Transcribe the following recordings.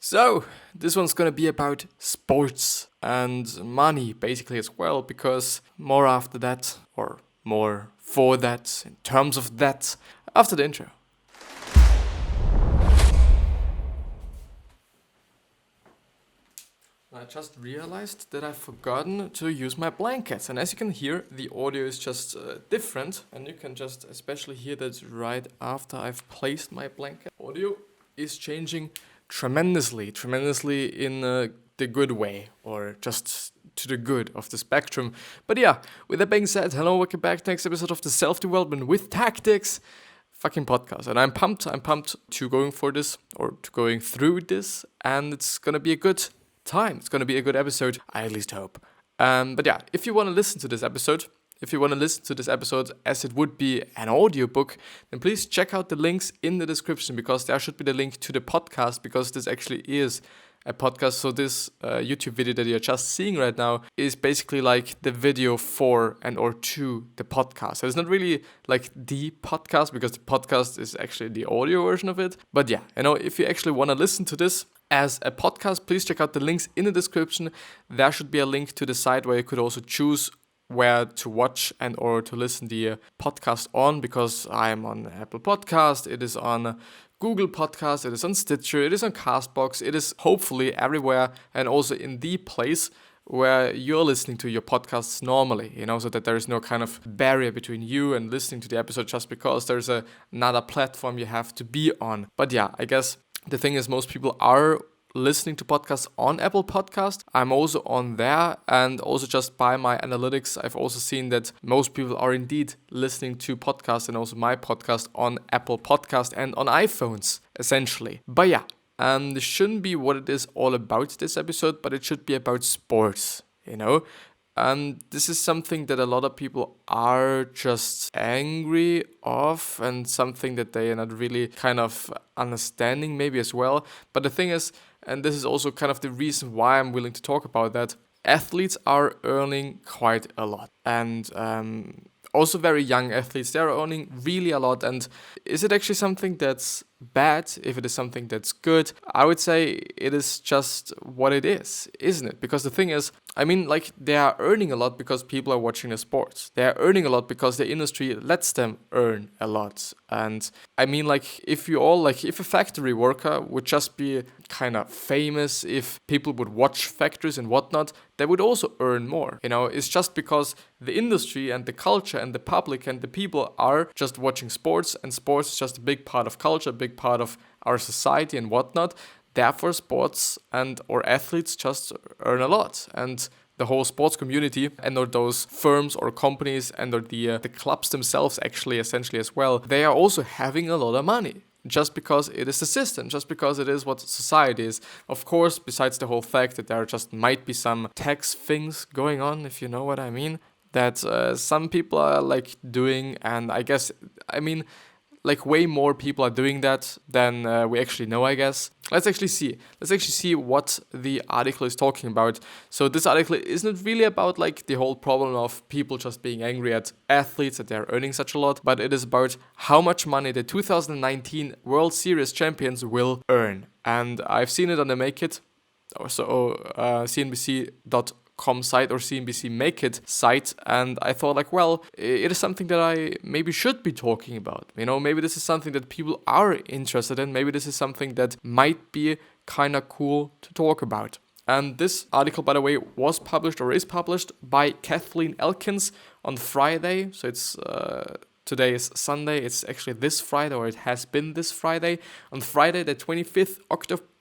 So, this one's gonna be about sports and money basically as well, because more after that, or more for that, in terms of that, after the intro. I just realized that I've forgotten to use my blankets, and as you can hear, the audio is just different, and you can just especially hear that right after I've placed my blanket. Audio is changing tremendously in the good way, or just to the good of the spectrum. But yeah, with that being said, hello, welcome back to the next episode of the Self-Development with Tactics fucking podcast. And I'm pumped to going for this, or to going through this, and it's gonna be a good time. It's gonna be a good episode, I at least hope. But yeah, if you want to listen to this episode, as it would be an audiobook, then please check out the links in the description, because there should be the link to the podcast, because this actually is a podcast. So this YouTube video that you're just seeing right now is basically like the video for and or to the podcast. So it's not really like the podcast, because the podcast is actually the audio version of it. But yeah, if you actually want to listen to this as a podcast, please check out the links in the description. There should be a link to the site where you could also choose where to watch and or to listen the podcast on, because I am on Apple Podcast, it is on Google Podcast, it is on Stitcher, it is on Castbox, it is hopefully everywhere, and also in the place where you're listening to your podcasts normally, so that there is no kind of barrier between you and listening to the episode just because there's another platform you have to be on. But yeah, I guess the thing is, most people are listening to podcasts on Apple Podcast. I'm also on there, and also just by my analytics, I've also seen that most people are indeed listening to podcasts, and also my podcast, on Apple Podcast and on iPhones, essentially. But yeah, this shouldn't be what it is all about this episode, but it should be about sports, this is something that a lot of people are just angry of, and something that they are not really kind of understanding maybe as well. But the thing is, and this is also kind of the reason why I'm willing to talk about that, athletes are earning quite a lot. And also very young athletes, they're earning really a lot. And is it actually something that's bad? If it is something that's good, I would say it is just what it is, isn't it? Because the thing is, they are earning a lot because people are watching the sports. They are earning a lot because the industry lets them earn a lot. And if a factory worker would just be kind of famous, if people would watch factories and whatnot, they would also earn more. It's just because the industry and the culture and the public and the people are just watching sports, and sports is just a big part of culture, a big part of our society and whatnot. Therefore, sports and or athletes just earn a lot, and the whole sports community and or those firms or companies and or the clubs themselves actually essentially as well, they are also having a lot of money. Just because it is the system, just because it is what society is. Of course, besides the whole fact that there just might be some tax things going on, if you know what I mean, that some people are doing, and I guess, way more people are doing that than we actually know, I guess. Let's actually see what the article is talking about. So this article isn't really about the whole problem of people just being angry at athletes that they're earning such a lot, but it is about how much money the 2019 World Series champions will earn. And I've seen it on the Make It, CNBC.com site or CNBC Make It site, and I thought it is something that I maybe should be talking about. Maybe this is something that people are interested in. Maybe this is something that might be kind of cool to talk about. And this article, by the way, was published or is published by Kathleen Elkins on Friday. So it's today is Sunday. It's actually this Friday, or it has been this Friday. On Friday, the 25th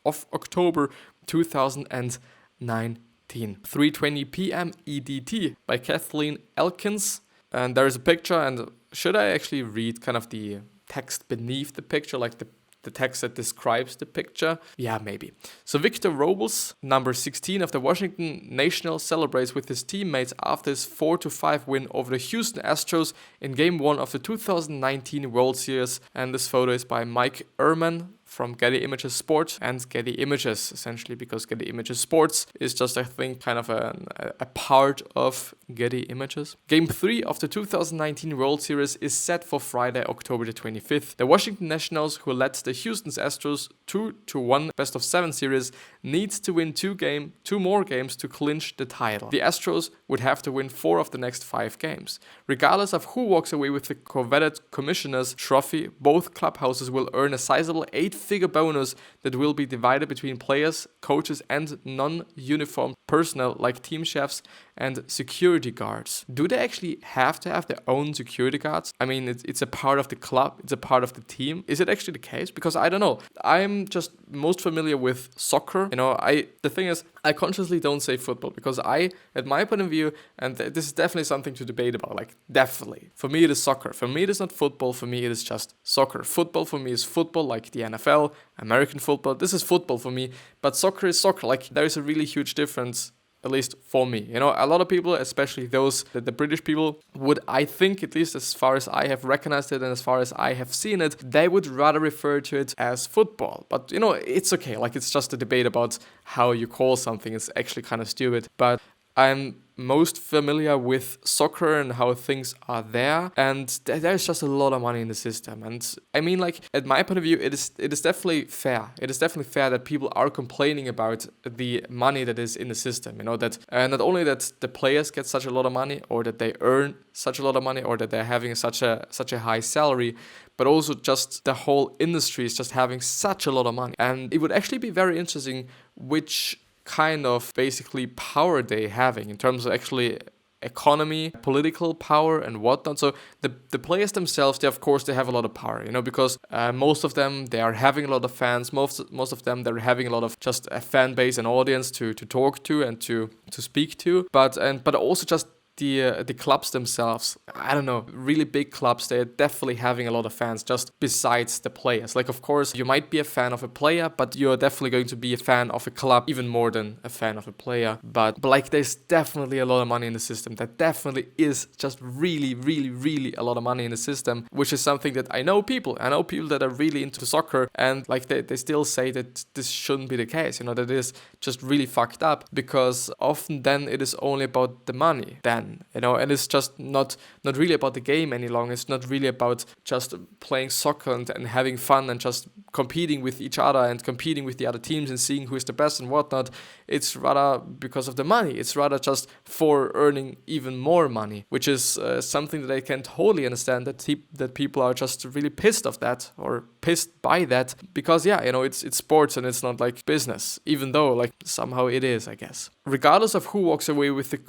of October 2019. 3:20 p.m. EDT by Kathleen Elkins. And there is a picture, and should I actually read kind of the text beneath the picture, the text that describes the picture? Yeah, maybe. So Victor Robles, number 16 of the Washington Nationals, celebrates with his teammates after his 4-5 win over the Houston Astros in Game 1 of the 2019 World Series. And this photo is by Mike Ehrman from Getty Images Sport and Getty Images, essentially, because Getty Images Sports is just, I think, kind of a part of Getty Images. Game 3 of the 2019 World Series is set for Friday, October the 25th. The Washington Nationals, who led the Houston Astros 2-1 best-of-7 series, needs to win two more games to clinch the title. The Astros would have to win 4 of the next 5 games. Regardless of who walks away with the coveted Commissioner's Trophy, both clubhouses will earn a sizable 8-figure bonus that will be divided between players, coaches, and non-uniformed personnel like team chefs and security guards. Do they actually have to have their own security guards? I mean, it's a part of the club, it's a part of the team. Is it actually the case? Because I don't know. I'm just most familiar with soccer. The thing is, I consciously don't say football because at my point of view, and this is definitely something to debate about, like definitely. For me, it is soccer. For me, it is not football. For me, it is just soccer. Football for me is football, like the NFL, American football. This is football for me, but soccer is soccer. Like there is a really huge difference, at least for me. A lot of people, especially the British people, would, I think, at least as far as I have recognized it and as far as I have seen it, they would rather refer to it as football. But, it's okay. Like, it's just a debate about how you call something. It's actually kind of stupid. But I'm most familiar with soccer and how things are there, and there's just a lot of money in the system. And I mean, like, at my point of view, it is definitely fair. It is definitely fair that people are complaining about the money that is in the system. That not only that the players get such a lot of money, or that they earn such a lot of money, or that they're having such a high salary, but also just the whole industry is just having such a lot of money. And it would actually be very interesting which kind of basically power they having in terms of actually economy, political power and whatnot. So the players themselves, they have a lot of power, because most of them, they are having a lot of fans. Most of them, they're having a lot of just a fan base and audience to talk to and to speak to. But also just the clubs themselves, I don't know, really big clubs, they're definitely having a lot of fans just besides the players. Like, of course, you might be a fan of a player, but you're definitely going to be a fan of a club even more than a fan of a player. But like, there's definitely a lot of money in the system. That definitely is just really, really, really a lot of money in the system, which is something that I know people that are really into soccer, and like they still say that this shouldn't be the case, that it is just really fucked up, because often then it is only about the money then. And it's just not really about the game any longer. It's not really about just playing soccer and having fun and just competing with each other and competing with the other teams and seeing who is the best and whatnot. It's rather because of the money. It's rather just for earning even more money, which is something that I can totally understand that people are just really pissed of that, or pissed by that, because it's sports and it's not like business, even though like somehow it is, I guess. Regardless of who walks away with the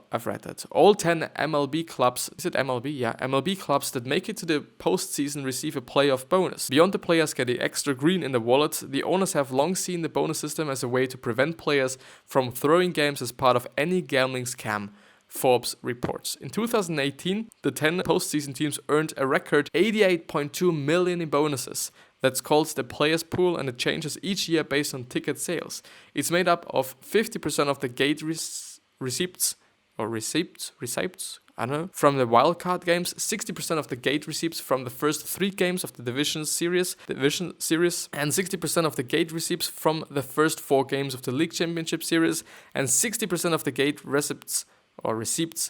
I've read that. All 10 MLB clubs, is it MLB? Yeah, MLB clubs that make it to the postseason receive a playoff bonus. Beyond the players getting extra green in the wallet, the owners have long seen the bonus system as a way to prevent players from throwing games as part of any gambling scam, Forbes reports. In 2018, the 10 postseason teams earned a record $88.2 million in bonuses. That's called the players pool, and it changes each year based on ticket sales. It's made up of 50% of the gate receipts, I don't know, from the wildcard games, 60% of the gate receipts from the first 3 games of the division series, and 60% of the gate receipts from the first 4 games of the league championship series, and 60% of the gate receipts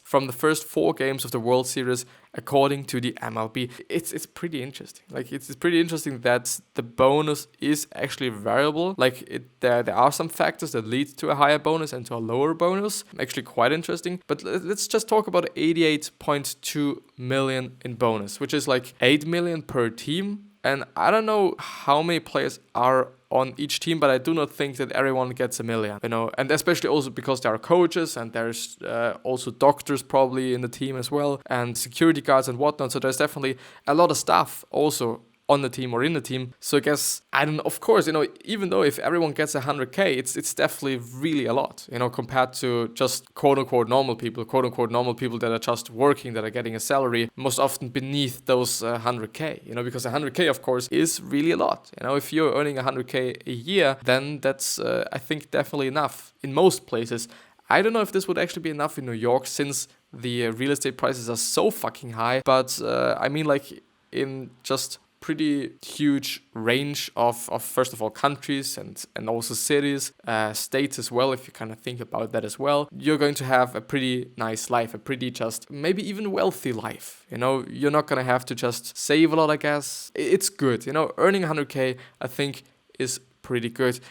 from the first 4 games of the World Series, according to the MLB. It's pretty interesting. Like, it's pretty interesting that the bonus is actually variable. Like, there are some factors that lead to a higher bonus and to a lower bonus. Actually quite interesting. But let's just talk about 88.2 million in bonus, which is like 8 million per team. And I don't know how many players are on each team, but I do not think that everyone gets $1 million, and especially also because there are coaches and there's also doctors probably in the team as well, and security guards and whatnot. So there's definitely a lot of staff also on the team or in the team. So I guess, of course, even though if everyone gets 100K, it's definitely really a lot, compared to just quote unquote normal people that are just working, that are getting a salary, most often beneath those 100K, because 100K, of course, is really a lot. If you're earning 100K a year, then that's, I think, definitely enough in most places. I don't know if this would actually be enough in New York, since the real estate prices are so fucking high, but I mean, like, in just pretty huge range of first of all countries and also cities, states as well, if you kind of think about that as well. You're going to have a pretty nice life, a pretty just maybe even wealthy life. You know, you're not going to have to just save a lot, I guess. It's good. You know, earning 100K, I think, is pretty good.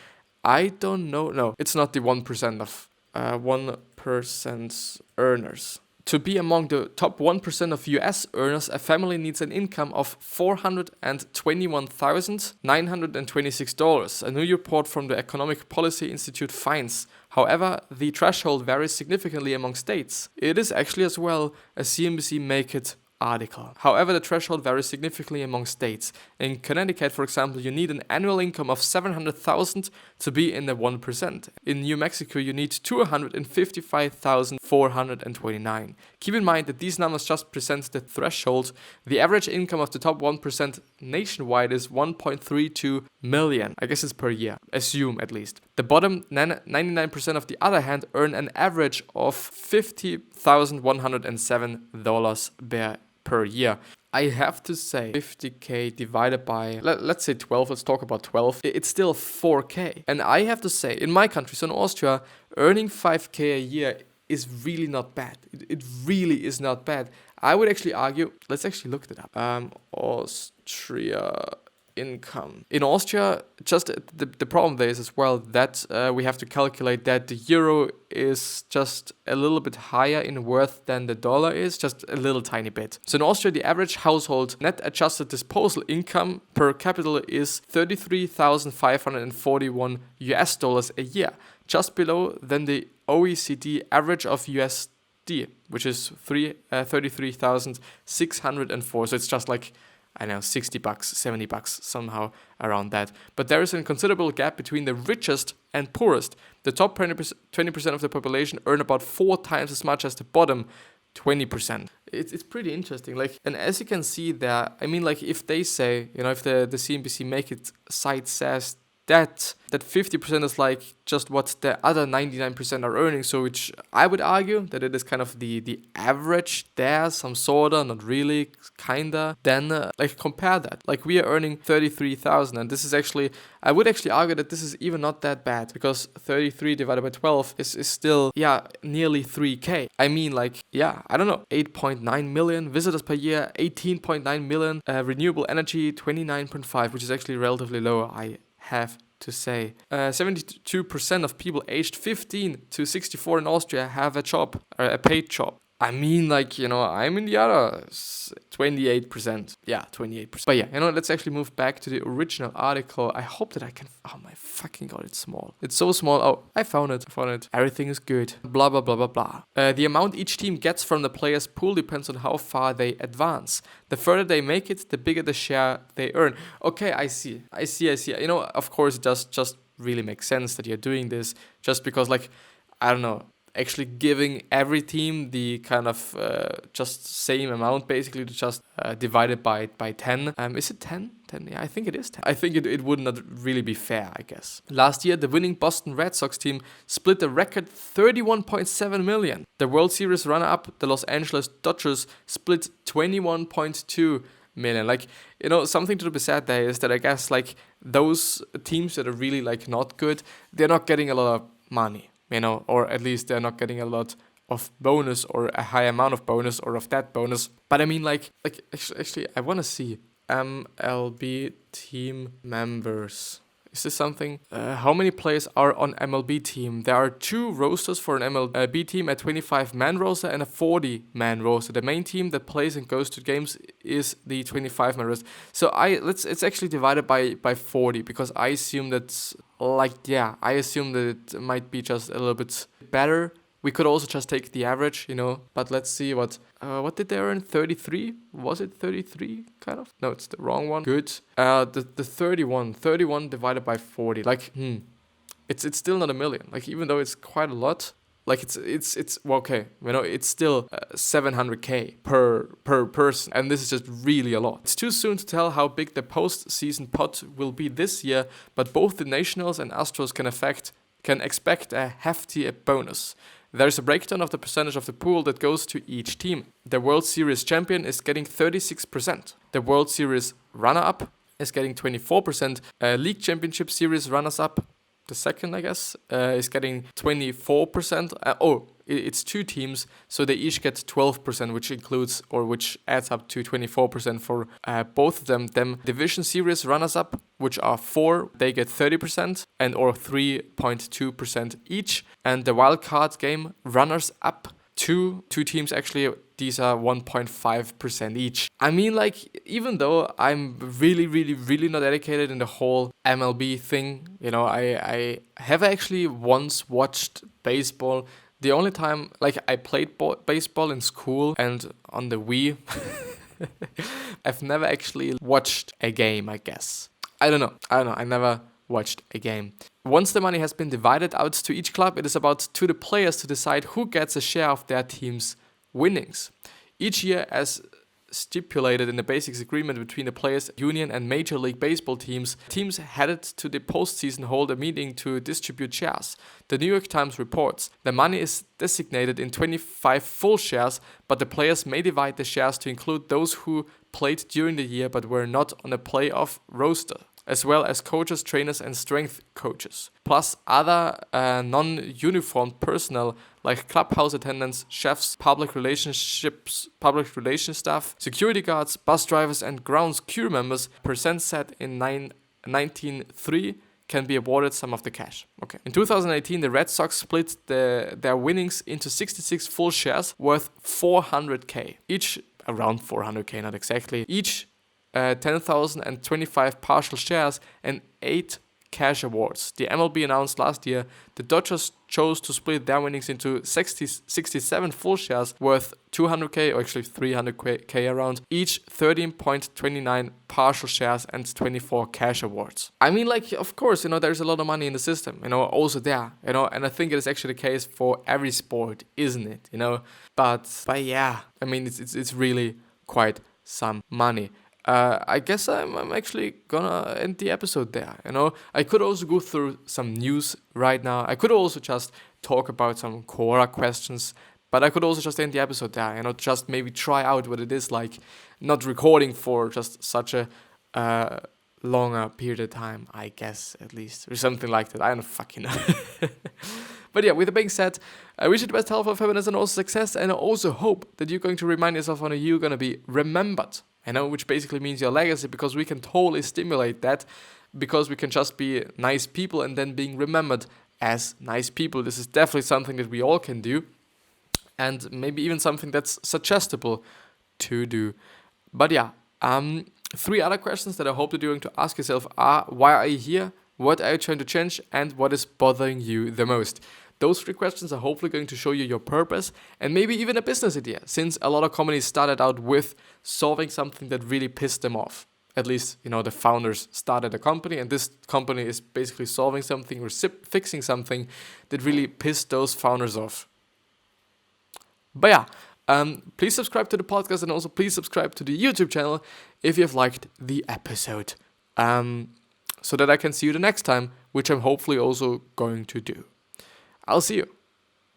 I don't know. No, it's not the 1% of 1% earners. To be among the top 1% of US earners, a family needs an income of $421,926. A new report from the Economic Policy Institute finds. However, the threshold varies significantly among states. It is actually as well a CNBC Make It article. However, the threshold varies significantly among states. In Connecticut, for example, you need an annual income of $700,000 to be in the 1%. In New Mexico, you need $255,429. Keep in mind that these numbers just present the threshold. The average income of the top 1% nationwide is $1.32 million. I guess it's per year. Assume at least. The bottom 99% of the other hand earn an average of $50,107 per year. I have to say 50K divided by, let's say 12, let's talk about 12, it's still 4K. And I have to say, in my country, so in Austria, earning 5K a year is really not bad. It really is not bad. I would actually argue, let's actually look it up. Austria income. In Austria, just the problem there is as well that we have to calculate that the euro is just a little bit higher in worth than the dollar is, just a little tiny bit. So in Austria, the average household net adjusted disposal income per capita is $33,541 a year, just below than the OECD average of USD, which is 33,604. So it's just like, I know, $60, $70, somehow around that. But there is a considerable gap between the richest and poorest. The top 20% of the population earn about 4 times as much as the bottom 20%. It's pretty interesting. Like, and as you can see there, I mean, like, if they say, you know, if the CNBC Make It site says that 50% is like just what the other 99% are earning, so which I would argue that it is kind of the average there, some sorta, not really, kinda, then like compare that. Like, we are earning 33,000, and this is actually, I would actually argue that this is even not that bad, because 33 divided by 12 is still, yeah, nearly 3K. I mean, like, yeah, I don't know, 8.9 million visitors per year, 18.9 million, renewable energy, 29.5, which is actually relatively low, I have to say. 72% of people aged 15 to 64 in Austria have a job, or a paid job. I mean, like, you know, I'm in the other 28%. Yeah, 28%. But yeah, you know, let's actually move back to the original article. I hope that I can, oh my fucking god, it's small. It's so small. Oh, I found it. Everything is good. Blah, blah, blah, blah, blah. The amount each team gets from the players' pool depends on how far they advance. The further they make it, the bigger the share they earn. Okay, I see. You know, of course, it does just really make sense that you're doing this just because, like, I don't know, actually giving every team the kind of just same amount, basically, to just divide it by 10. Is it 10? 10? Yeah, I think it is 10. I think it would not really be fair, I guess. Last year, the winning Boston Red Sox team split a record $31.7 million. The World Series runner-up, the Los Angeles Dodgers, split $21.2 million. Like, you know, something to be said there is that I guess, like, those teams that are really, like, not good, they're not getting a lot of money. You know, or at least they're not getting a lot of bonus or a high amount of bonus or of that bonus. But I mean, like actually, I want to see MLB team members. Is this something? How many players are on MLB team? There are 2 rosters for an MLB team, a 25-man roster and a 40-man roster. The main team that plays and goes to games is the 25-man roster. So it's actually divided by 40, because I assume that, like, yeah, I assume that it might be just a little bit better. We could also just take the average, you know, but let's see what did they earn? 33? Was it 33, kind of? No, it's the wrong one. Good. The 31 divided by 40, like, it's still not a million. Like, even though it's quite a lot, like, it's well, okay, you know, it's still 700K per person, and this is just really a lot. It's too soon to tell how big the postseason pot will be this year, but both the Nationals and Astros can expect a hefty bonus. There's a breakdown of the percentage of the pool that goes to each team. The World Series champion is getting 36%. The World Series runner-up is getting 24%. League Championship Series runners-up, the second, I guess, is getting 24%. It's 2 teams, so they each get 12%, which adds up to 24% for both of them. Them Division Series runners-up, which are 4, they get 30% or 3.2% each. And the wild card game runners-up, two teams actually, these are 1.5% each. I mean, like, even though I'm really, really, really not educated in the whole MLB thing, I have actually once watched baseball. The only time, I played baseball in school and on the Wii. I've never actually watched a game, I guess. I don't know. I never watched a game. Once the money has been divided out to each club, it is about to the players to decide who gets a share of their team's winnings. Each year, as stipulated in the basics agreement between the Players Union and Major League Baseball teams headed to the postseason hold a meeting to distribute shares. The New York Times reports, the money is designated in 25 full shares, but the players may divide the shares to include those who played during the year but were not on a playoff roster, as well as coaches, trainers, and strength coaches, plus other non-uniformed personnel like clubhouse attendants, chefs, public relations staff, security guards, bus drivers, and grounds crew members. Percent set in 1903 can be awarded some of the cash. Okay. In 2018, the Red Sox split their winnings into 66 full shares worth 400k each, around 400k, not exactly each. 10,000 and 25 partial shares and 8 cash awards. The MLB announced last year the Dodgers chose to split their winnings into 67 full shares worth 200k, or actually 300k around, each 13.29 partial shares and 24 cash awards. I mean, of course, there's a lot of money in the system, also there, and I think it is actually the case for every sport, isn't it, But yeah, I mean, it's really quite some money. I guess I'm actually gonna end the episode there, I could also go through some news right now. I could also just talk about some Quora questions, but I could also just end the episode there, just maybe try out what it is like not recording for just such a longer period of time, I guess, at least, or something like that. I don't fucking know. But yeah, with that being said, I wish you the best health, happiness, and also success, and I also hope that you're going to remind yourself when you're going to be remembered, which basically means your legacy, because we can totally stimulate that, because we can just be nice people and then being remembered as nice people. This is definitely something that we all can do, and maybe even something that's suggestible to do. But yeah, 3 other questions that I hope that you're going to ask yourself are: why are you here? What are you trying to change? And what is bothering you the most? Those 3 questions are hopefully going to show you your purpose and maybe even a business idea, since a lot of companies started out with solving something that really pissed them off. At least, the founders started a company, and this company is basically solving something or fixing something that really pissed those founders off. But yeah, please subscribe to the podcast, and also please subscribe to the YouTube channel if you've liked the episode, so that I can see you the next time, which I'm hopefully also going to do. I'll see you.